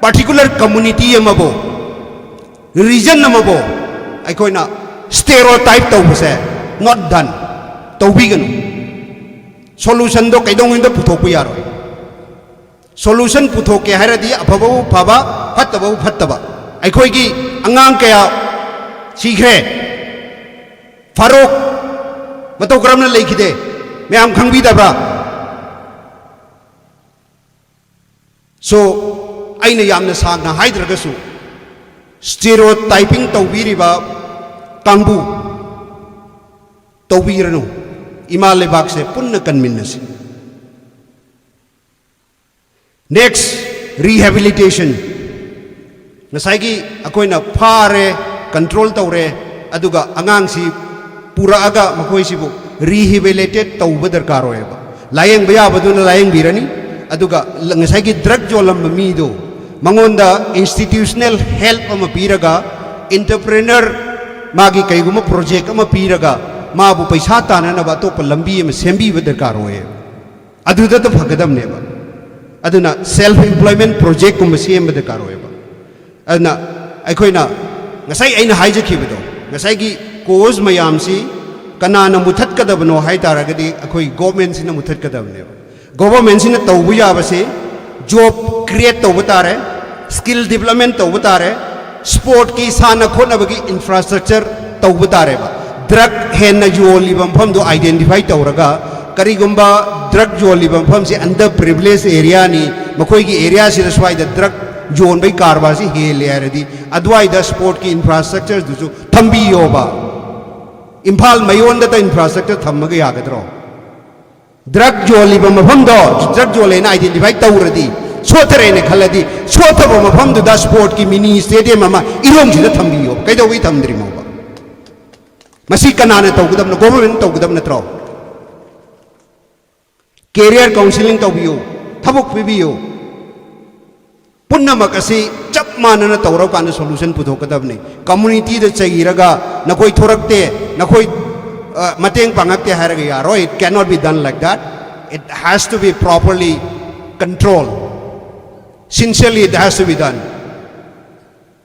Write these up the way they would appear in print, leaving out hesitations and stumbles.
particular community amabo region amabo aikoina stereotype tawbase not done tawbiganu solution do kaidong inda puthokpu yaroi solution puthoke hairadi afabu phaba phattabu phattaba aikoigi angang kaya sigre farok matau karamna leikide ma'am खंगबीदब्रा सो आइना यामना सागना हाइद्रगसु stereotyping तौबीरिबा कांगबू तौबीरनु इमा लेबाक से पुण्य कन्मिन्नसी next rehabilitation नसाइगी अकोइना फारे कंट्रोल तौरे अदुगा अंगांगसी पुरागा मखोइसिबु रिहेबिलिटेट तौब दरकार होएबा lying बयाबदुना lying Birni अदुगा ngasai drug jolam mido mangonda institutional help ama piraga entrepreneur magi kaiguma project ama piraga mabu paisa tanana ba to lambi ama sembi ba darkar hoye aduda to bhagadam neba aduna self employment project kum sem ba darkar hoye ba aduna aikoina ngasai aina haijakhibido ngasai gi cause mayam si kanana muthat kadabno hai taragadi akoi government sina muthat kadabne government sina tawbu yabase job create tawbu tare skill development tawbu tare sport ki sana khona bagi infrastructure tawbu tare ba drug henna joli bam pham do identify tawraga karigumba drug joli bam pham si under privileged area ni makoi gi area si swai da drug zone bai karba si hele yaradi adwai da sport ki infrastructure du thambi yoba Imphal मयोंद infrastructure थम्मगे यागद्रो drug जोलीब मफमदो drug जोलेना identify तौरदी सोथरेने खलदी सोथब मफमदुदा स्पोर्ट की मिनी स्टेडियम अमा इरोंगसिदा थम्बियो कैदोवी थम्द्रिमोबा मसी कनाने तौगदबन गवर्नमेंट तौगदब नत्रो कैरियर काउंसलिंग तौबियो थबुक पिबियो पुन्नमक असि चप मानना तौरो कान सॉल्यूशन पुथोकदबने कम्युनिटी द चगिरगा नकोई थोरकते नकोई मतेंग पांगकते हारगा यारो it cannot be done like that it has to be properly controlled sincerely it has to be done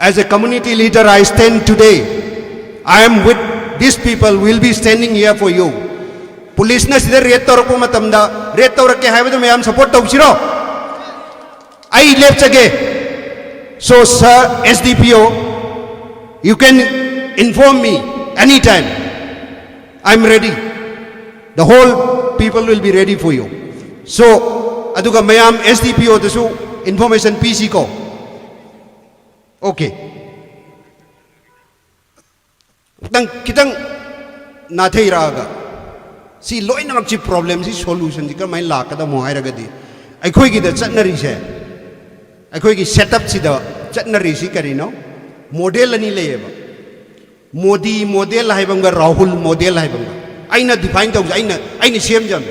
as a community leader I stand today I am with these people will be standing here for you police na sidar red torko matamda red torke haibado mayam support tawsiro I left again. So, sir, SDPO, you can inform me anytime. I'm ready. The whole people will be ready for you. So, aduga mayam SDPO dasu information PC ko. Okay. Kitang nathai raga. Si loy namak chi problem si solution di ka may lakada mo ay ragadi. Ay koi kita chatnari siya. अखोई setup चटनरी करीनो model अनी लेबा Modi model है Rahul model है अना define तौज अना सेमजम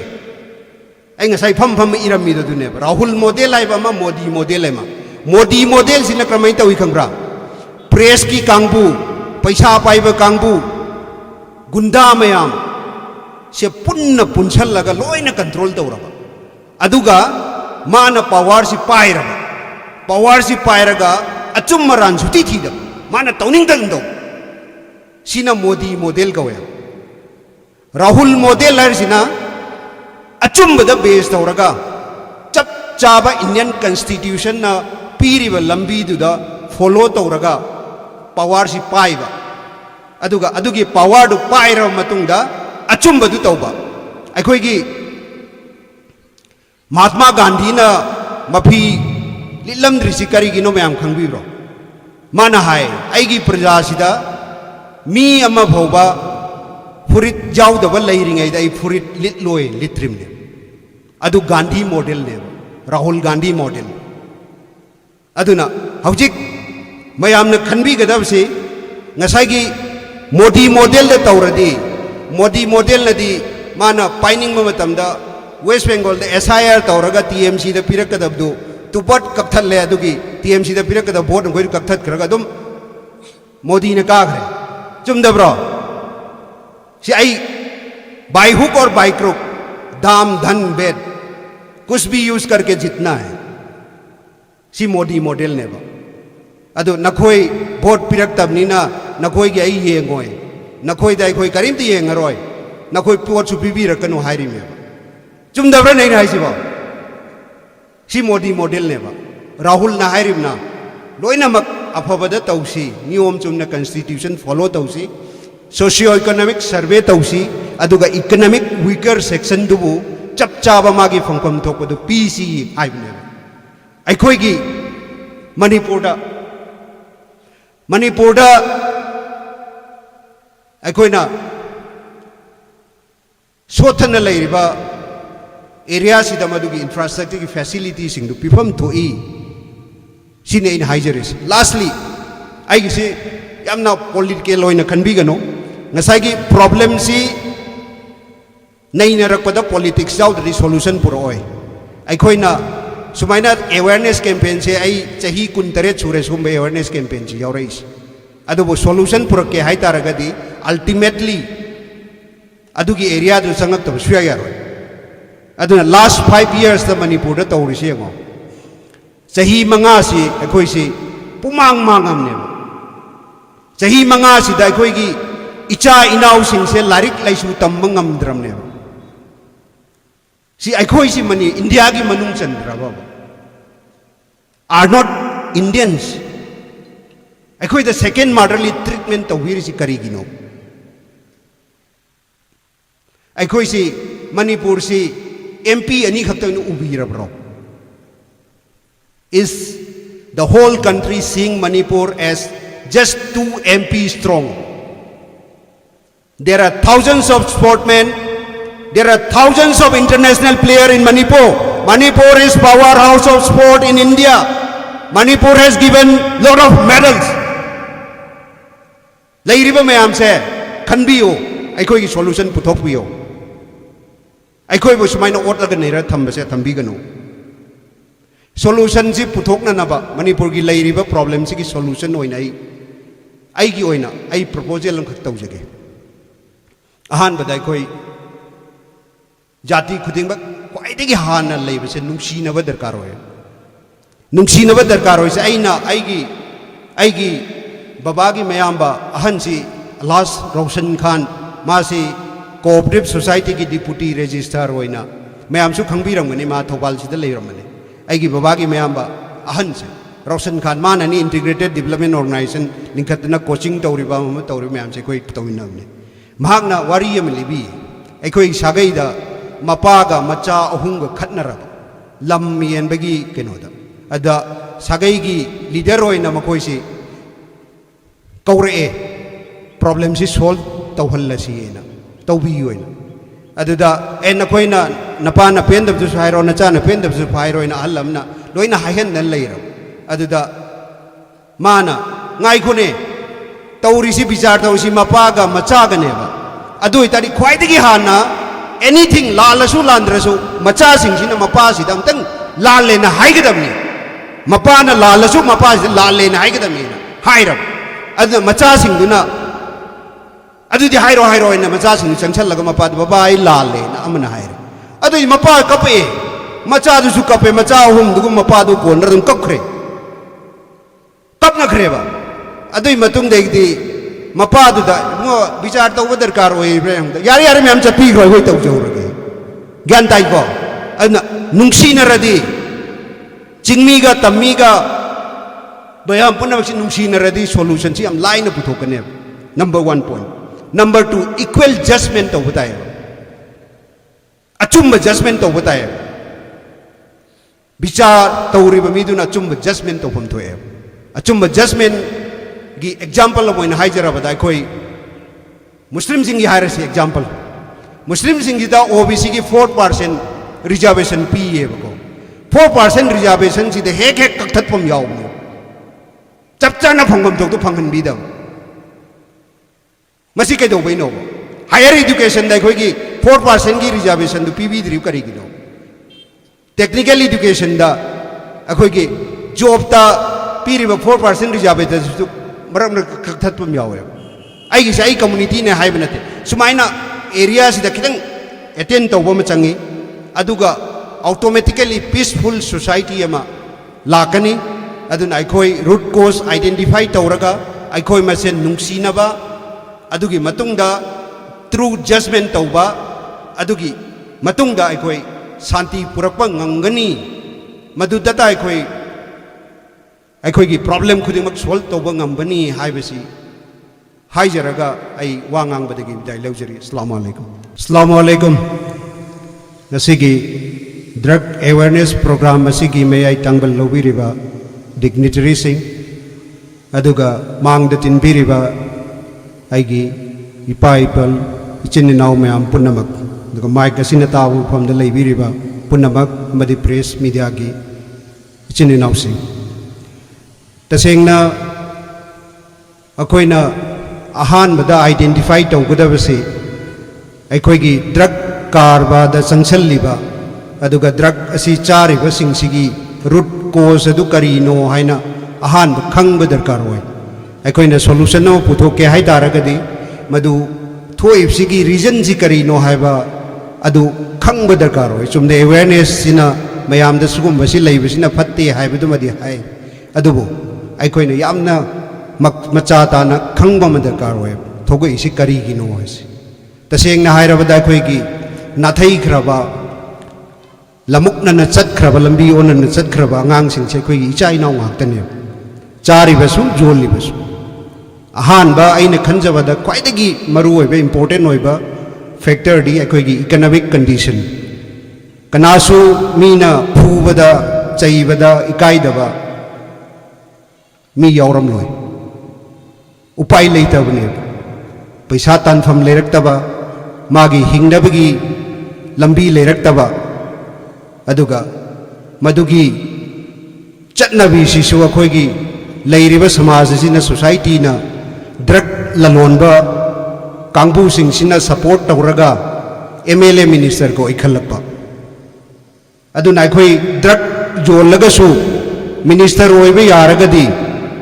acai फम फम इरमीदने Rahul model है मोदी मॉडल है मोदी मॉडल से क्रम तौई खंग्रा प्रेस की कांगबू पैसा पाइब कांगबू गुंडा मयाम से पुन्न पुनसलगा लोइना कंट्रोल तौरबा अदुगा माना पावर से पाइरबा पावर से पायरगा अचुम मरान सुती थी दब माना तौनिंग दंदो सीना मोदी मॉडल कवे राहुल मॉडल है सीना अचुम बद बेस तौरगा चप चाबा इंडियन कॉन्स्टिट्यूशन ना पीरी व लंबी दुदा फॉलो तौरगा पावर से पाइबा अदुगा अदुगी पावर दु पाइर मतुंगदा अचुम बदु तौबा अखोई महात्मा गांधी ना मफी लिलमद्रिसी करिगिनो मैम खंगबिब्रो माना हाय आइगी प्रजा सिदा मी अमा भौबा फुरित जाउदब लैरिङै दै फुरित लिटलोय लिट्रिमने अदु गांधी मॉडल ने राहुल गांधी मॉडल अदुना हौजिक मयामना खनबिगदबसे ngसाइगी मोदी मॉडल दे तौरदी मोदी मॉडल नदी माना पाइनिंग मतमदा वेस्ट बेंगल दे SIR तौरगा TMC द पिरकदबदु तुपट कक्थल ले अदुगी TMC द पिरकद वोट कोई कक्थत करगा तुम मोदी ने काखरे चुमदब्रो से आई by hook or by crook दाम धन बेद कुछ भी यूज करके जीतना है सी मोदी मॉडल ने अदो नखोई भोट पिरक तबनीना नखोई के आई येंगोय नखोई दाई खोई करीम ती येंगरोय नखोई पोट सु पिबिरकनो हाइरि में चुमदब्रा नहीं हाइसिबा सी मोदी मॉडल ने राहुल ना हाइरिमना लोइनमक अफबद तौसी नियम चुमना कॉन्स्टिट्यूशन फॉलो तौसी सोशियो इकोनॉमिक सर्वे तौसी अदुगा इकोनॉमिक वीकर सेक्शन दुबु चप चाबा मागी फंगफम थोपदु पीसी हाइबने अखोईगी मणिपुर अखोइना सोथन लेरिबा एरिया सिदा मदुगी इंफ्रास्ट्रक्चर की फैसिलिटी सिंगदु पिफम थोई सिने इन हाइजरिस लास्टली आइगिसे यामना पॉलिटिकल ओइना खनबिगनो ngसाइगी प्रॉब्लम सी नैनरकपदा पॉलिटिक्स जाउदरी सॉल्यूशन पुरोय अखोइना सुमाइना अवेयरनेस कैंपेन से आई चाही 19 सुरे सुम अवेयरनेस कैंपेन से यावरइस अदुबो सॉल्यूशन पुरके हाइ तारगदी अल्टीमेटली अदुगी एरिया दु संगक्तब सुया यारोय अदुना लास्ट 5 years द मणिपुर द तौरिसे गो चाही मंगा से अखोइ से पुमांग मांगमने चाही मंगा से द अखोइगी इचा इनाउ सिंग से लारिक लाइसु तम्बंगम द्रमने सी अखोइ सी मनी इंडिया की मनुंग चंद्रबा are not Indians अखोइ द सेकेंड मॉडर्ली ट्रीटमेंट तौहिर सी करिगिनो अखोइ सी मणिपुर सी MP अनि खक्तन उबिरब्रो is the whole country seeing Manipur as just 2 MP strong. There are thousands of sportmen, there are thousands of international players in Manipur. Manipur is powerhouse of sport in India. Manipur has given lot of medals. Lairiba mayam se khanbiyo aikoi ki solution puthokbiyo. Aikoi bo sumaina otlaga neira thambase thambigano. Solution si puthokna naba Manipur ki lairiba problem si ki solution oina ai ki oina ai proposal ang khak taujage. Ahaan बदाई कोई जाति खुदिंग बक क्वाइदगी हाना लेबसे नुंगसीनब दरकार होय नुंगसीनब दरकार होय से आईगी बाबागी मयाम्बा अहन सी लास रोशन खान मासी cooperative society की deputy registrar होइना मयाम सु खंगबिरमगनी मा थौबाल सिदा लेरमने आईगी बाबागी मयाम्बा अहन से रोशन खान माननी इंटीग्रेटेड डेवलपमेंट ऑर्गेनाइजेशन लिंखतना कोचिंग तौरिबा म तौरि मयाम से कोई तौइनबने महागना वारी अम लिबी अखोई सागैदा मपागा मचा अहुंगा खतनरब लम येनबगी केनोदा अदा सागैगी लीडर होइना मखोइसी कौरे प्रॉब्लम से सॉल्व तौहल्लसीना तौबियोइना अदुदा ए नखोइना नपा न पेंदबजु हाइरो नचा न पेंदबजु फाइरोइना अहलमना लोइना हाइहन न लेरो अदुदा माना ngaikune तौरीसी विचार तौसी मपागा मचागनेबा अदु इतारी ख्वाइदगी हाना एनीथिंग लालसु लांद्रसु मचा सिंगसिना मपासिदा अमतंग लालेना हाइगदमनी मपाना लालसु मपासि लालेना हाइगदमनी हाइरब अदु मचा सिंगुना अदुदि हाइरो इन मचा सिंग चंगछलगा मपाद बाबा आई लालेना अमना हाइर अदु मपा कपे मचा दुसु कपे मचा हुम दुगु मपादु कोनरदम कखरे कपनखरेबा अदुई मतुंग देखदी मपादुदा मो विचार तौब दरकार ओइब्रे यारे यारे मैम चपी खो होय तौ जौरगे ज्ञान ताइको अदना नुंगसीनरदी चिंगमीगा तम्मीगा बयाम पुनमक्सि नुंगसीनरदी सॉल्यूशन सी हम लाइन पुथोकने number 1 point number 2 equal judgement तौ बताय अचुम जजमेंट तौ बताय विचार तौरिबा मीदुना अचुम जजमेंट तौ फमथोए अचुम जजमेंट की एग्जाम्पल मोइन हाइजरबदा कोई मुस्लिम सिंह हाइरसी एग्जाम्पल मुस्लिम सिंह दा ओबीसी की 4% रिजर्वेशन पीएबको 4% रिजर्वेशन सिद हेक कक्थतपम यावनो चपचाना फंगम दोक फंगन बीदम मसी के दो बैनो हायर एजुकेशन दा कोई की 4% की रिजर्वेशन दु पीबी द्रिव करिगिनो टेक्निकल एजुकेशन दा अखोई की जॉब ता पीरिबा 4% रिजर्वेशन मरम कक्थतपम यावे आई से कम्युनिटी ने हाइब नते सुमाइना एरिया सिदा खितंग एटेन तौब म चंगी अदुगा ऑटोमेटिकली पीसफुल सोसाइटी अमा लाकनी अदुन अखोई रूट कोज आइडेंटिफाई तौरगा अखोई मसेन नुंगसीनबा अदुगी मतुंगदा ट्रू जजमेंट तौबा अदुगी मतुंगदा अखोई शांति पुरक्पा ngangani मदुदता अखोई प्रॉब्लम खुदिमक सॉल्व तौबा ngambani हाइबसी हाइजरगा आई वा ngangbadagi bidai leujari assalamu alaikum ngasigi drug awareness program asigi me ai tangal lobiriba dignitary sing aduga mangda tinbiriba aigi ipa ipal ichin naw mayam punamak aduga mic asina tawu famda leibiriba punamak madi press media gi ichin naw sing tasengna akoina ahan bada identify tawgadabasi aikoigi drug karba da sangsal liba aduga drug asi chariba singsigi root cause adu karino haina ahan khangba darkar hoy aikoina solution no puthoke hai taragadi madu thoib sigi reason ji karino haiba adu khangba darkar hoy chumde awareness sina mayam da sugum basi leibasina phatte haibadu madi hai adubu aikoina yamna macha tana khangba ma darkar hoy thogo isi kari gi no hoy tasengna hairabada aikoigi nathai khraba lamukna na chatkraba lambi ona na chatkraba ngang sing che khoi icha ina ngak tane chari basu joli basu ahan ba aina khanjaba da kwaidagi maru oi ba important oi ba factor di khoi gi economic condition kanasu mina phubada chaibada ikai daba mi yauram loi upai leitabne paisa tanfam leiraktaba magi hingnabagi lambi leiraktaba aduga madugi chatnabi sisu akhoigi leiriba samaj sina society na drug lalonba kangbu sing sina support tawraga MLA minister ko ikhalakpa aduna akhoi drug jolaga su minister oibe yaragadi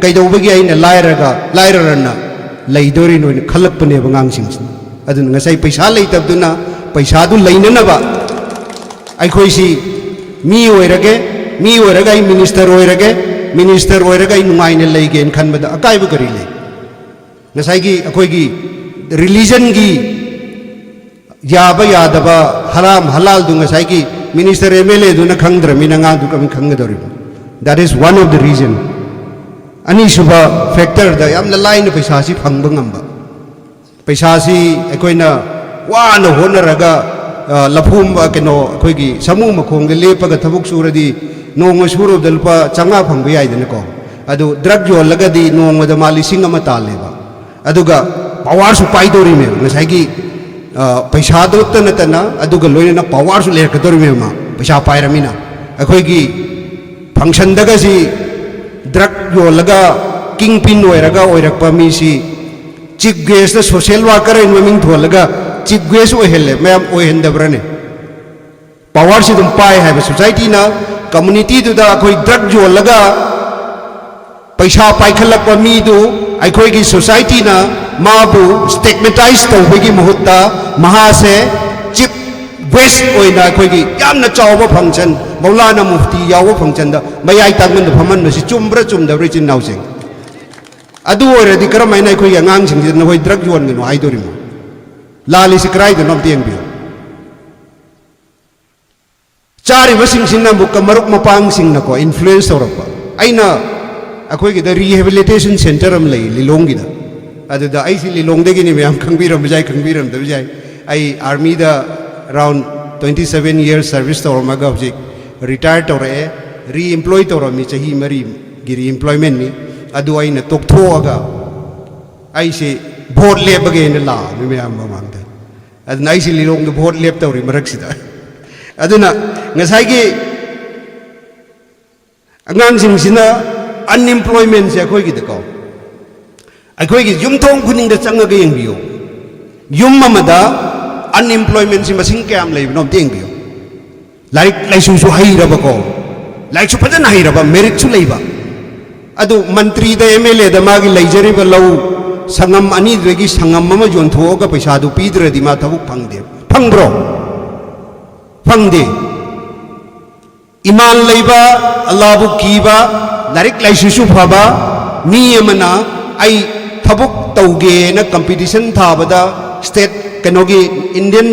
kaidobagi aina lairarana leidori no khalakpane bangang sing aduna ngasai paisa leitabduna paisa du leinanaba akhoi si mi oirage minister oirage numaina leige en khanbada akai bu kari le ngasai gi akhoi gi religion gi yaba yadaba haram halal du ngasai gi minister MLA du na khangdra mina nga du kam khangdori that is one of the reason ani suba factor da yamna line paisa si phangba ngamba paisa si akoina wa na honaraga lafum keno akoigi samu makhong de lepaga thabuk suradi nonga suru dalpa changa phangba yai dena ko adu drug jo lagadi nonga da mali singa mata leba aduga power su paidori me ngasai gi paisa do tana aduga loina na power su le kadori me ma paisa pairamina akoigi function daga si drug jo laga kingpin oiraga oirakpa mi si chief guest social worker in maming tholaga chief guest ohelle mayam ohendabrane power si dum pai hai society na community du da khoi drug jo laga paisa pai khalakpa mi du ai khoi gi society na mabu stigmatize to bigi muhutta maha se chief guest oina khoi gi yamna chawba function maulana mufti yawa function da mayai tangman phaman ma si chumbra chumdabri chin naw sing adu oradi karamaina khoi gi angang sing na khoi drug jon no haidori mo lali si krai da nom tiang bi chari basing sinna bukka maruk mapang sing na ko influence orapa aina akhoi gi da rehabilitation center am lei lilong gi da adu da ai si lilong de gi ni myam khangbiram da bijai ai army da around 27 years service to maga object retired to re-employ to mi chahi mari gi re-employment ni adu aina tokthoga ai se vote leb again la mi myam mamangda aduna ai si lilong de vote leb to ri marak sida aduna ngasai gi angang sing sina unemployment se khoi gi de ko akhoi gi yum thong khuning da changa ga yeng biyo yum mamada unemployment si masing kayam lay nom tiang biyo like su hai raba ko like su padan hai raba merit su lay ba adu mantri da MLA da magi laijari ba law sangam ani regi sangam mama jon thoga paisa du pidra di ma thabuk phangde phangbro phangde iman leiba Allahu kiba larik laisusu phaba mi amana ai thabuk tauge na competition thabada state kanogi Indian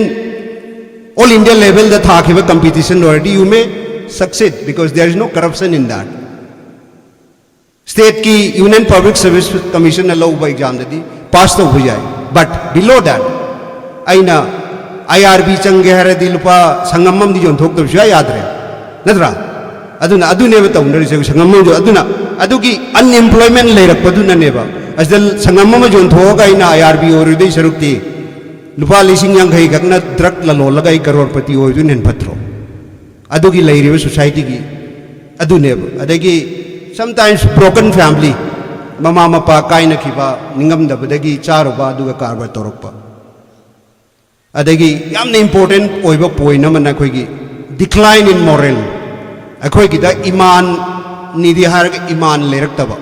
all India level the thakiba competition already you may succeed because there is no corruption in that. State ki Union Public Service Commission allow by exam dadi pass to ho jaye, but below that aina IRB change haradi lupa sangamam di jon thok to sya yaad re nadra aduna adune ba tawnari se sangamam jo aduna adugi unemployment leirak paduna neba asdal sangamam jon thoga ina IRB oride sarukti lupa lising yang khai gakna drug la lo lagai crorepati oi ju nen patro adugi leiriba society gi aduneba adagi sometimes broken family mama mapa kaina khiba ningam dabadagi charuba aduga karba torokpa adagi yamna important oiba point amana khoi gi decline in moral akhoi gi da iman nidi har iman leiraktaba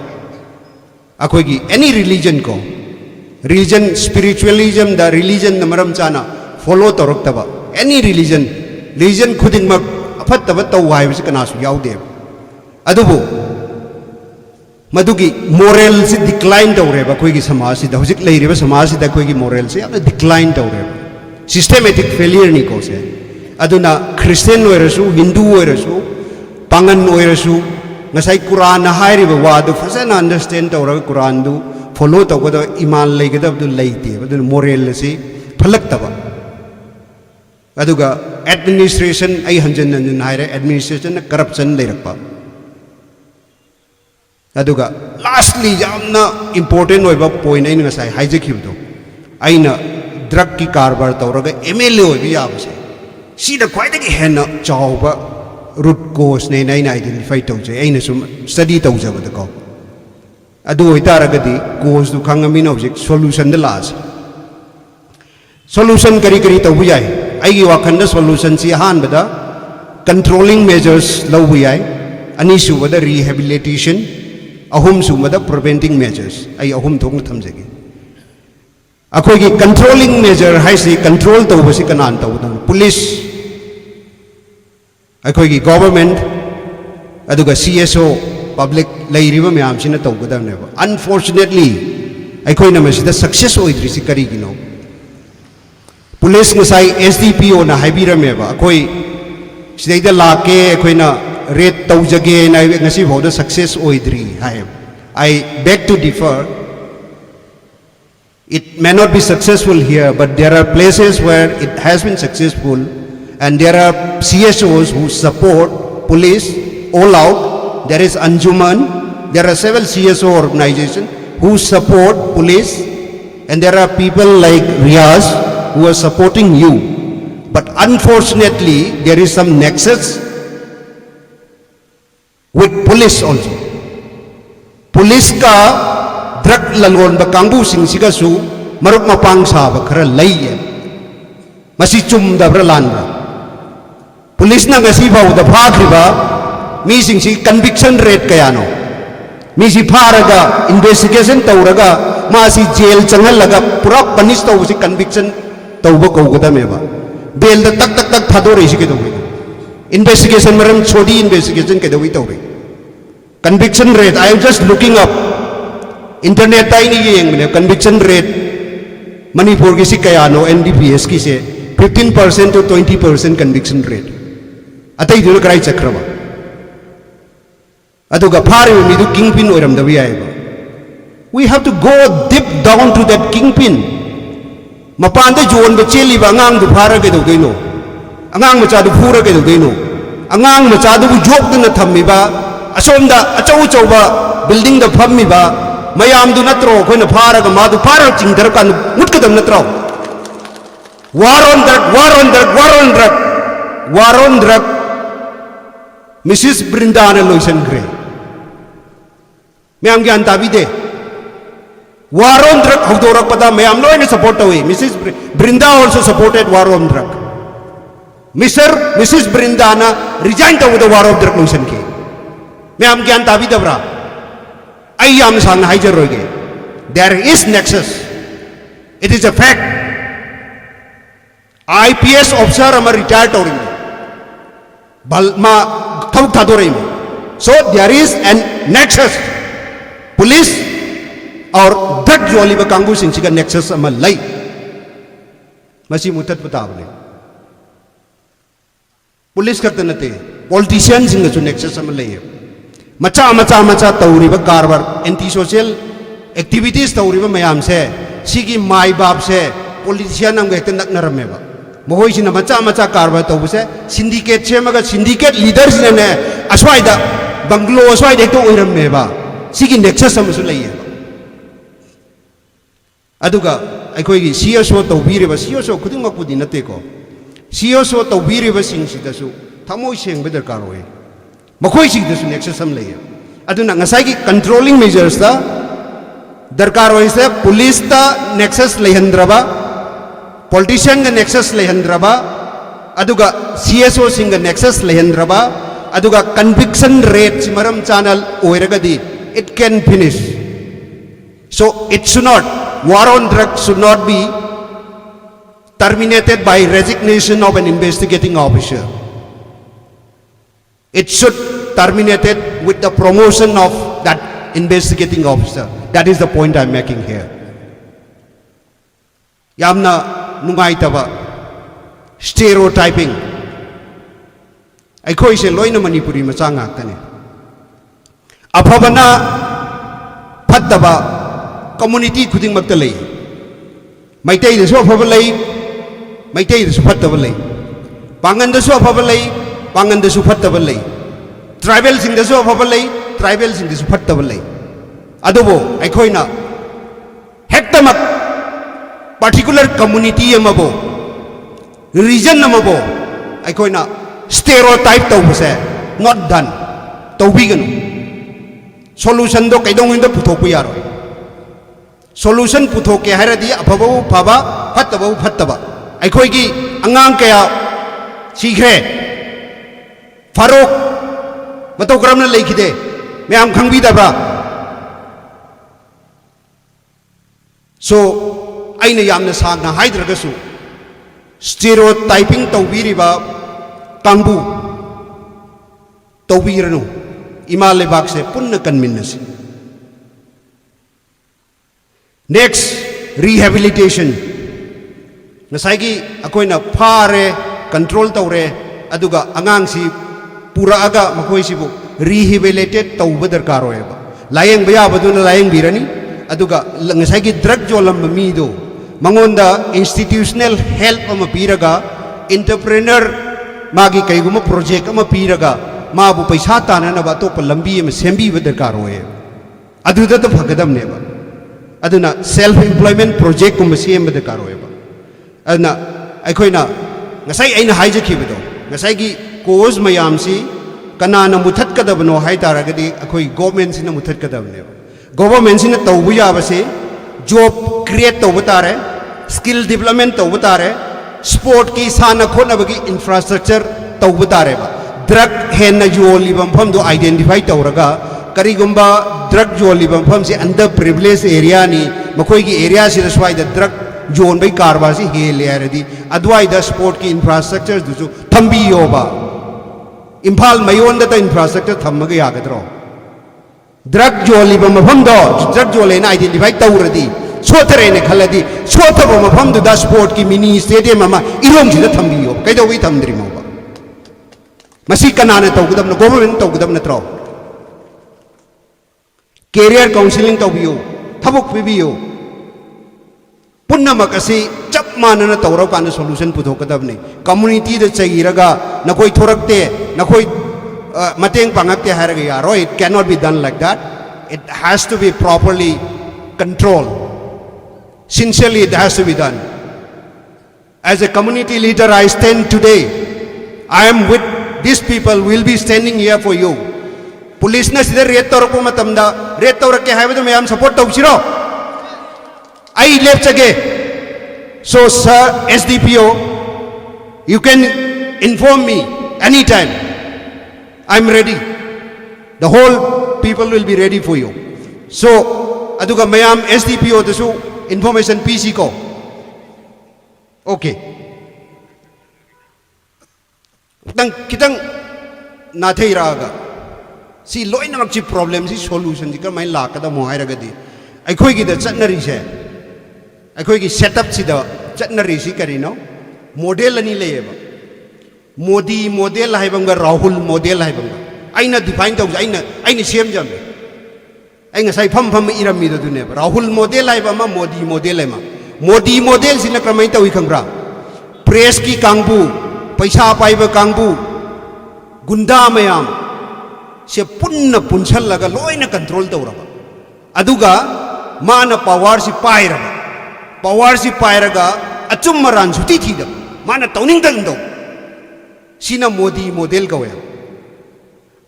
akhoi gi any religion ko religion spiritualism the religion namaram chana follow toroktaba any religion khuding mak afattaba taw haibasi kana su yaude adubu madugi moral si decline tawreba khoi gi samaj si da hojik leiriba samaj si da khoi gi moral si yamna decline tawreba systematic failure ni ko se aduna Christian oirasu Hindu oirasu pangan oirasu ngasai Quran na hairiba wa du fasana understand tawra Quran du follow tawgada iman leigada du leite aduna moral si phalaktaba aduga administration ai hanjan haire administration na corruption leirakpa aduga lastly yamna important oiba point ai ngasai hijackibdo aina drug ki karbar tawraga MLA oiba yabase sida khwaidagi henna chawba root cause ne naina identify tawjai aina sum study tawjabada ko adu oitaragadi cause du khangami na object solution the last solution kari kari tawbu yai aigi wakhanda solution si hanbada controlling measures lawbu yai ani subada rehabilitation ahum subada preventing measures ai ahum thongna thamjagi akhoi gi controlling measure haisi control tawbasi kanan tawdan police akhoi gi government aduga CSO public leiriba myam sina tawgadamne unfortunately akhoi na masida success oidrisi kari gino police ngasai SDPO na haibirameba akhoi sidaida lake akhoi na rate tawjage na ngasi bawda success oidri hai I beg to differ. It may not be successful here, but there are places where it has been successful, and there are CSOs who support police all out. There is Anjuman, there are several CSO organizations who support police, and there are people like Riaz who are supporting you. But unfortunately, there is some nexus with police also. Police ka drug lalon ba kangbu sing siga su maruk mapang sa ba khara laiye masi chum da bra lan ba police na ngasi ba da phakri ba mi sing si conviction rate kaya no mi si pharaga investigation tawraga ma si jail changal laga pura punish taw si conviction taw ba ko gada me ba bail da tak tak tak thadore si ke do investigation maram chodi investigation ke do taw conviction rate I am just looking up internet tiny yeng conviction rate Manipur ki si kaya no NDPS ki se 15% to 20% conviction rate atay dulu krai chakraba aduga phari mi du kingpin oiram da wi ba we have to go deep down to that kingpin mapan da jon ba cheli ba ngang du phara ke do deino angang macha du phura ke do deino angang macha du jok na thammi ba asomda achau chau ba building da phammi ba mayam du natro khoina phara ga ma du phara chingdar kan mutkadam natro war on drug Mrs. Brindana Loisan Gray mayam gyan tabi de war on drug hawdorak pada mayam loina support away Mrs. Brinda also supported war on drug Mrs. Brindana resigned to the war on drug Loisan ke mayam gyan tabi dabra I am sang haijaroge there is nexus it is a fact IPS officer am retired touring bal ma thawuk thadorei so there is an nexus police or drug joli ba kangbu sing siga nexus ama lai masi mutat patabne police kakta nate politician sing su nexus ama lai macha tauri ba karbar anti social activities tauri ba mayam se sigi mai bab se politician am gekta nak narame ba mohoi sina macha karbar tawu se syndicate chemaga syndicate leaders ne aswaida banglo aswaida to oiramme ba sigi nexus am su lai aduga aikoigi CSO tawbiriba CSO khudingmakpudi nateko CSO tawbiriba singsidasu thamoi sengba darkar oi makhoi sigdasu nexus am lei aduna ngasai gi controlling measures da darkar oi se police ta nexus lehandraba politician ga nexus lehandraba aduga CSO singa nexus lehandraba aduga conviction rate maram channel oiragadi it can finish so it should not war on drugs should not be terminated by resignation of an investigating officer. It should terminated with the promotion of that investigating officer. That is the point I am making here. Yamna nungaitaba stereotyping. Aikoi se loina Manipuri macha ngaktane. Aphabana phattaba community khuding makta lei maitai da so phaba lei maitai da su phattaba lei pangan da so phaba lei pangan da su phattaba lei tribal sing da so phaba lei tribal sing da su phattaba lei adubo aikhoina hektamak particular community amabo region amabo aikhoina stereotype tawbase not done tawbiganu solution do kaidong inda puthokpu yaroi solution puthoke haradi aphababu phaba phattababu phattaba aikhoigi angang kaya sigre farok matau karamna lekhide mayam khangbi dabra so aina yamna sagna haidragasu stereotyping tawbiriba kangbu tawbiranu ima lebak se punna kanminnasi next rehabilitation ngasai akoina phare control tawre aduga angang si pura aga makoi sibu rehabilitated tawba darkar oeba layeng baya baduna layeng birani aduga ngasai gi drug jolam mi do mangonda institutional help ama piraga entrepreneur magi kaiguma project ama piraga mabu paisa tanana ba to lambi ama sembi darkar oe aduda to bhagadam neba aduna self employment project kum sem darkar oeba aduna aikoina ngasai aina haijakhibido ngasai gi cause mayam si kanana muthat kadabno hai taragadi akoi government sina muthat kadabne government sina tawbu yabase job create tawbu tare skill development tawbu tare sport ki sana khona bagi infrastructure tawbu tare ba drug henna joli bam pham do identify tawraga karigumba drug joli bam pham si under privileged area ni makoi gi area si swai da drug zone bai karba si hele aradi adwai da sport ki infrastructure du thambi yoba imphal mayon da infrastructure thammaga yagadro drug joli bam pham do drug joli na identify tawradi sotere ne khaladi sotaba ma pham du da sport ki mini stadium ama ilom ji da thambi yoba kai do wi thamdri ma ba masi kanana tawgudam na government tawgudam na tro career counseling tawbiyo thabuk pibiyo punna makasi chap manana tawra kana solution puthokadabne community da chairaga nakoi thorakte nakoi mateng pangakte haraga yaro it cannot be done like that it has to be properly controlled sincerely it has to be done as a community leader I stand today I am with these people will be standing here for you police na sida red tawrako matamda red tawrake haibadu mayam support tawsiro I left again. So, sir, SDPO, you can inform me anytime. I'm ready. The whole people will be ready for you. So, aduga mayam SDPO dasu information PC ko. Okay. Kitang नाथेरागा सी लोइनमक ची problem सी solution जी कमाई लाकदा मोहायरगदी अखोई the चटनरी से अखोई setup सिदा चटनरी सी करिनो model अनि लेबा Modi model हाइबंगा Rahul model हाइबंगा आइना define तौ आइना सेम जम ai ngasai pham pham irami do dune rahul model ai ba ma modi model sina kramai tawi khangra press ki kangbu paisa pai ba kangbu gunda mayam se punna punchal laga loina control tawra ba aduga mana power si pairaga achum maran suti thida mana tawning dang do sina modi model kawya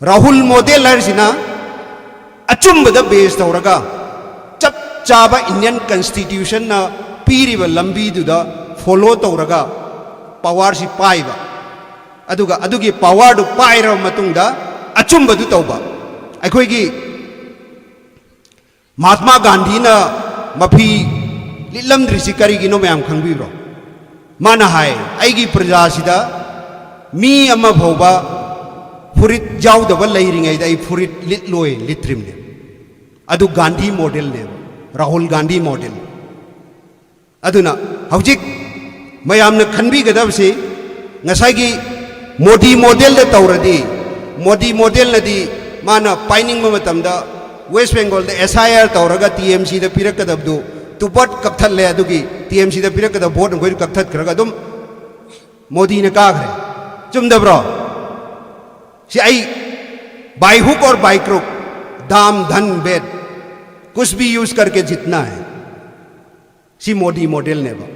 rahul model har sina अचुम्बदा base तौरगा चप चाबा Indian constitution ना पीरिबा लंबी दुदा follow तौरगा power सि पाइबा अदुगा अदुगी power दु पाइरा मतुंगदा अचुम्बदु तौबा अखोइगी महात्मा गांधी ना मफी लिलमद्रिसि करिगिनो मयाम खंगबिब्रो माना हाय आइगी प्रजा सिदा मी अमा भौबा फुरित जाउदबा लैरिङैदा आई फुरित लिटलोय लिट्रिमने अदु गांधी मॉडल ने राहुल गांधी मॉडल अदुना हौजिक मयामना खनबिगदबसे ngसाइगी मोदी मॉडल दे तौरदी मोदी मॉडल नदी माना पाइनिंग मतमदा वेस्ट बेंगल दे एसआईआर तौरगा टीएमसी दा पिरकदबदु तुपट कक्थले अदुगी टीएमसी दा पिरकदा वोट ngoi कक्थत खरगा दुम मोदी ने काखरे चुमदब्रो सी आई by hook or by crook दाम धन बेद कुछ भी यूज करके जितना है सी मोदी मॉडल ने बा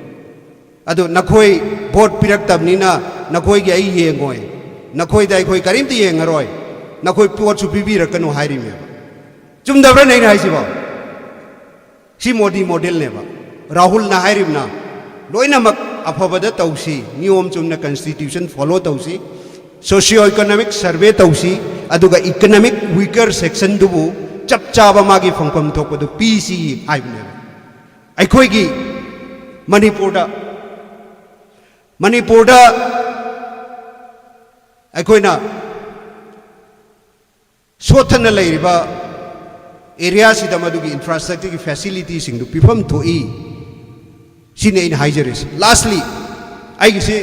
अदो नखोई वोट पिरक तबनीना नखोई के आई येंगोय नखोई दाई खोई करीम ती येंगरोय नखोई वोट सु पिबी रकनो हाइरी में चुमदब्रा नहीं हाइसी बा सी मोदी मॉडल ने बा राहुल ना हाइरिम ना लोइनमक अफबदा तौसी नियम चुमना कॉन्स्टिट्यूशन फॉलो तौसी सोशियो इकोनॉमिक सर्वे तौसी अदुगा इकोनॉमिक वीकर सेक्शन दुबु चप चाबा मागी फंगफम थोपदु पीसी हाइबने अखोइगी मणिपुरदा अखोइना सोथना लैरिबा एरिया सिदा मदुगी इंफ्रास्ट्रक्चर की फैसिलिटी सिंग दु पिफम थोई सिने इन हाइजरिस लास्टली आइगिसे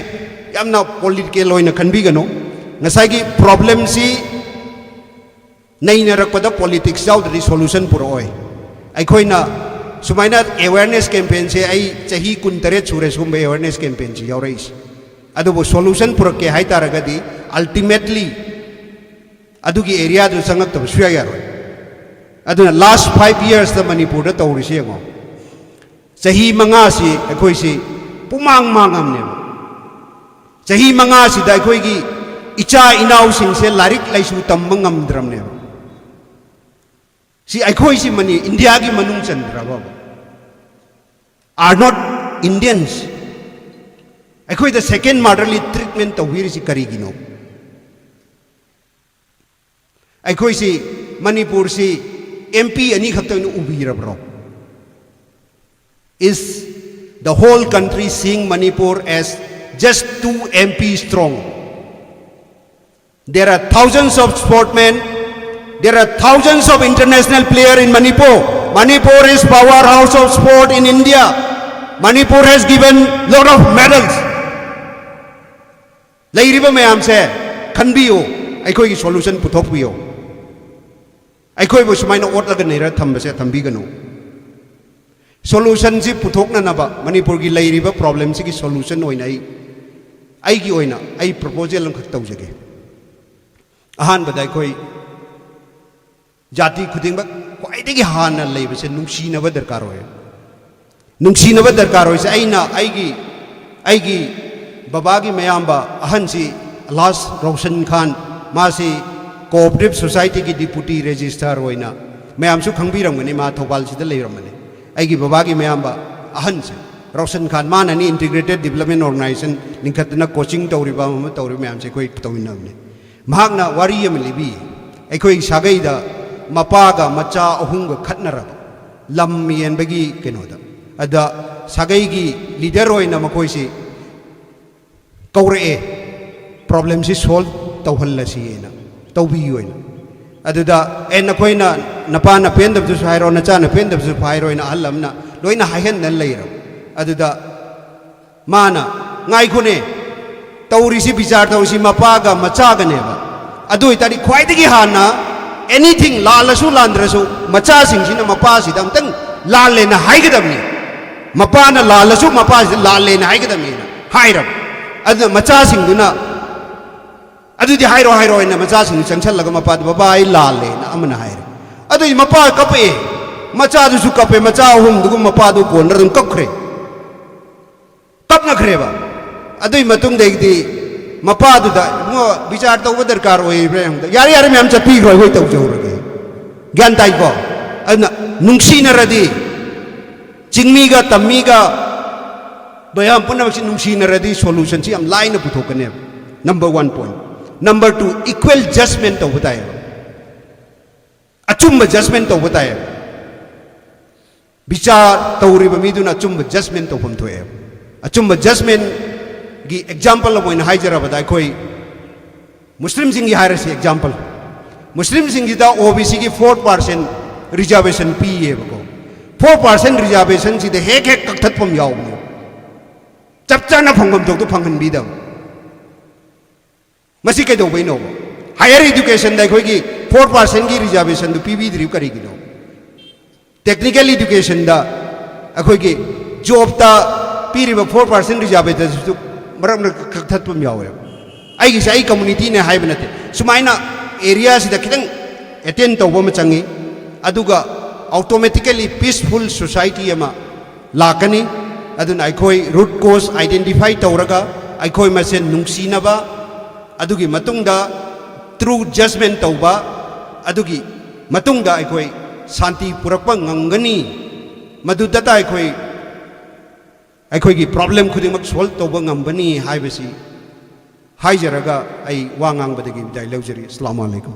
यामना पॉलिटिकल लोइना खनबिगनो ngसाइगी प्रॉब्लम सी नहीं रखपद पॉलिटिक्स जाउदरी सॉल्यूशन पुरोय अखोइना सुमाइना अवेयरनेस कैंपेन से आई चाही 19 सुरे सुम अवेयरनेस कैंपेन से यावरइस अदुबो सॉल्यूशन पुरके हाय तारगदी अल्टीमेटली अदुगी एरिया दु संगक तब सुया यारोय अदुना लास्ट 5 इयर्स द मणिपुर द तौरिसे गो चाही 5 सी अखोइ सी पुमांग मांगमने चाही 5 सी दा अखोइगी इचा इनाउ सिंह से लारिक लाइसु तम्ब ngamdramne si akhoi si mani india gi manung chandraba are not indians akhoi the second motherly treatment to wir si karigino akhoi si manipur si mp ani khatang ubirabro is the whole country seeing manipur as just 2 mp strong. There are thousands of sportmen. There are thousands of international players in Manipur. Manipur is powerhouse of sport in India. Manipur has given lot of medals. Lairiba mayam se khanbiyo aikoi ki solution puthokbiyo. Aikoi bo sumaina otlaga neira thambase thambigano. Solution ji puthokna naba Manipur gi lairiba problem si ki solution oina ai gi oina ai proposal am khak tawjage. Ahaan बदाई कोई जाति खुदिंग बक क्वाइदगी हान लेब से नुंसीनब दरकार होय नुंसीनब दरकार होय से आईगी बाबागी मयाम्बा अहन सी लास रोशन खान मासी कोऑपरेटिव सोसाइटी की डिप्यूटी रजिस्ट्रार होइना मयाम सु खंगबिरमगनी मा थौबाल सिदा लेरमने आईगी बाबागी मयाम्बा अहन से रोशन खान माननी इंटीग्रेटेड डेवलपमेंट ऑर्गेनाइजेशन निखतना कोचिंग तौरिबा म तौरि मयाम से कोई तौइनबने महागना वारी यम लिबी अखोई सागैदा मपागा मचा अहुंगा खतनरब लम येनबगी केनोदा अदा सागैगी लीडर होइना मखोइसी कौरे प्रॉब्लम से सॉल्व तौहल्लसीना ꯇꯧꯕꯤꯌꯣꯏꯅ ꯑꯗꯨꯗ ꯅꯈꯣꯏꯅ ꯅꯄꯥꯅ ꯄꯦꯟꯗꯕꯗꯨꯁꯨ ꯍꯥꯏꯔꯣ ꯅꯆꯥꯅ ꯄꯦꯟꯗꯕꯗꯨꯁꯨ ꯍꯥꯏꯔꯣꯏꯅ ꯑꯍꯜ ꯑꯃꯅ ꯂꯣꯏꯅ ꯍꯥꯏꯍꯟꯗꯅ ꯂꯩꯔꯕ ꯑꯗꯨꯗ ꯃꯥꯅ ꯉꯥꯏꯈꯣꯅꯦ ꯇꯧꯔꯤꯁꯤ ꯕꯤꯆꯥꯔ ꯇꯧꯔꯤꯁꯤ ꯃꯄꯥꯒ ꯃꯆꯥꯒꯅꯦꯕ ꯑꯗꯨ ꯑꯣꯏꯇꯥꯔꯗꯤ ꯈ꯭ꯋꯥꯏꯗꯒꯤ ꯍꯥꯟꯅ ꯑꯦꯅꯤꯊꯤꯡ ꯂꯥꯜꯂꯁꯨ ꯂꯥꯟꯗ꯭ꯔꯁꯨ ꯃꯆꯥꯁꯤꯡꯁꯤꯅ ꯃꯄꯥꯁꯤꯗ ꯑꯝꯇꯪ ꯂꯥꯜꯂꯦꯅ ꯍꯥꯏꯒꯗꯕꯅꯤ ꯃꯄꯥꯅ ꯂꯥꯜꯂꯁꯨ ꯃꯄꯥꯁꯤꯗ ꯂꯥꯜꯂꯦꯅ ꯍꯥꯏꯒꯗꯕꯅꯤꯅ ꯍꯥꯏꯔꯕ ꯑꯗꯨꯅ ꯃꯆꯥꯁꯤꯡꯗꯨꯅ ꯑꯗꯨꯗꯤ ꯍꯥꯏꯔꯣ ꯍꯥꯏꯅ ꯃꯆꯥꯁꯤꯡꯗꯨ ꯆꯪꯁꯜꯂꯒ ꯃꯄꯥꯗ ꯕꯕꯥ ꯑꯩ ꯂꯥꯜꯂꯦꯅ ꯑꯃꯅ ꯍꯥꯏꯔꯦ ꯑꯗꯨꯏ ꯃꯄꯥ ꯀꯞꯄꯛꯑꯦ ꯃꯆꯥꯗꯨꯁꯨ ꯀꯞꯄꯦ ꯃꯆꯥ ꯑꯍꯨꯝꯗꯨꯒ ꯃꯄꯥꯗꯨ ꯀꯣꯟꯅ ꯑꯗꯨꯝ ꯀꯞꯈ꯭ꯔꯦ ꯀꯞꯅꯈ꯭ꯔꯦꯕ ꯑꯗꯨꯏ ꯃꯇꯨꯡꯗꯒꯤꯗꯤ ꯃꯄꯥꯗꯨꯗ ꯏꯕꯨꯡꯉꯣ ꯕꯤꯆꯥꯔ ꯇꯧꯕ ꯗꯔꯀꯥꯔ ꯑꯣꯏꯕ꯭ꯔꯥ ꯍꯪꯕꯗ ꯌꯥꯔꯦ ꯃꯌꯥꯝ ꯆꯠꯄꯤꯈ꯭ꯔꯣ ꯑꯩꯈꯣꯏ ꯇꯧꯖꯍꯧꯔꯒꯦ ꯒ꯭ꯌꯥꯟ ꯇꯥꯏꯀꯣ ꯑꯗꯨꯅ ꯅꯨꯡꯁꯤꯅꯔꯗꯤ ꯆꯤꯡꯃꯤꯒ ꯇꯝꯃꯤꯒ ꯃꯌꯥꯝ ꯄꯨꯝꯅꯃꯛꯁꯤ ꯅꯨꯡꯁꯤꯅꯔꯗꯤ ꯁꯣꯂꯨꯁꯟꯁꯤ ꯌꯥꯝ ꯂꯥꯏꯅ ꯄꯨꯊꯣꯛꯀꯅꯦꯕ ꯅꯝꯕꯔ 1 ꯄꯣꯏꯟꯠ ꯅꯝꯕꯔ 2 이퀄 ꯖꯁꯃꯦꯟ ꯇꯧꯕ ꯇꯥꯏꯌꯦꯕ ꯑꯆꯨꯝꯕ ꯖꯁꯃꯦꯟ ꯇꯧꯕ ꯇꯥꯏꯌꯦꯕ ꯕꯤꯆꯥꯔ ꯇꯧꯔꯤꯕ ꯃꯤꯗꯨꯅ ꯑꯆꯨꯝꯕ ꯖꯁꯃꯦꯟ ꯇꯧꯐꯝ ꯊꯣꯛꯑꯦꯕ ꯑꯆꯨꯝꯕ ꯖꯁꯃꯦꯟꯒꯤ ꯑꯦꯛꯖꯥꯝꯄꯜ ꯑꯃ ꯑꯣꯏꯅ ꯍꯥꯏꯖꯔꯕꯗ ꯑꯩꯈꯣꯏ ꯃꯨꯁꯂꯤꯝꯁꯤꯡꯒꯤ ꯍꯥꯏꯔꯁꯤ ꯑꯦꯛꯖꯥꯝꯄꯜ ꯃꯨꯁꯂꯤꯝꯁꯤꯡꯒꯤꯗ OBCꯒꯤ 4% ꯔꯤꯖꯥꯔꯕꯦꯁꯟ ꯄꯤꯌꯦꯕꯀꯣ 4% ꯔꯤꯖꯥꯔꯕꯦꯁꯟꯁꯤꯗ ꯍꯦꯛ ꯀꯛꯊꯠꯐꯝ ꯌꯥꯎꯕꯅꯦ ꯆꯞ ꯆꯥꯅ ꯐꯪꯐꯝ ꯊꯣꯛꯇꯣ ꯐꯪꯍꯟꯕꯤꯗꯕ ꯃꯁꯤ ꯀꯩꯗꯧꯕꯩꯅꯣꯕ ꯍꯥꯌꯔ ꯏꯗꯨꯀꯦꯁꯟꯗ ꯑꯩꯈꯣꯏꯒꯤ 4%ꯒꯤ ꯔꯤꯖꯥꯔꯕꯦꯁꯟꯗꯨ ꯄꯤꯕꯤꯗ꯭ꯔꯤꯕ ꯀꯔꯤꯒꯤꯅꯣ ꯇꯦꯛꯅꯤꯀꯦꯜ ꯏꯗꯨꯀꯦꯁꯟꯗ ꯑꯩꯈꯣꯏꯒꯤ ꯖꯣꯕꯇ ꯄꯤꯔꯤꯕ 4% ꯔꯤꯖꯥꯔꯕꯦꯁꯟꯗꯨ ꯃꯔꯛ ꯀꯛꯊꯠꯐꯝ ꯌꯥꯎꯋꯦꯕ ꯑꯩꯒꯤꯁꯦ ꯑꯩ ꯀꯝꯃꯨꯅꯤꯇꯤꯅꯦ ꯍꯥꯏꯕ ꯅꯠꯇꯦ ꯁꯨꯃꯥꯏꯅ ꯑꯦꯔꯤꯌꯥꯁꯤꯗ ꯈꯤꯇꯪ ꯑꯦꯇꯦꯟ ꯇꯧꯕ ꯑꯃ ꯆꯪꯉꯤ ꯑꯗꯨꯒ ꯑꯣꯇꯣꯃꯦꯇꯤꯀꯦꯂꯤ ꯄꯤꯁꯐꯨꯜ ꯁꯣꯁꯥꯏꯇꯤ ꯑꯃ ꯂꯥꯛꯀꯅꯤ ꯑꯗꯨꯅ ꯑꯩꯈꯣꯏ ꯔꯨꯠ ꯀꯣꯁ ꯑꯥꯏꯗꯦꯟꯇꯤꯐꯥꯏ ꯇꯧꯔꯒ ꯑꯩꯈꯣꯏ ꯃꯁꯦꯟ ꯅꯨꯡꯁꯤꯅꯕ ꯑꯗꯨꯒꯤ ꯃꯇꯨꯡꯗ ꯇ꯭ꯔꯨ ꯖꯁꯃꯦꯟ ꯇꯧꯕ ꯑꯗꯨꯒꯤ ꯃꯇꯨꯡꯗ ꯑꯩꯈꯣꯏ ꯁꯥꯟꯇꯤ ꯄꯨꯔꯛꯄ ꯉꯝꯒꯅꯤ ꯃꯗꯨꯗꯇ ꯑꯩꯈꯣꯏꯒꯤ ꯄ꯭ꯔꯣꯕ꯭ꯂꯦꯝ ꯈꯨꯗꯤꯡꯃꯛ ꯁꯣꯜꯕ ꯇꯧꯕ ꯉꯝꯕꯅꯤ ꯍꯥꯏꯕꯁꯤ ꯍꯥꯏꯖꯔꯒ ꯑꯩ ꯋꯥ ꯉꯥꯡꯕꯗꯒꯤ ꯕꯤꯗꯥꯏ ꯂꯧꯖꯔꯤ ꯑꯁꯂꯥꯃꯨ ꯑꯂꯩꯀꯨꯝ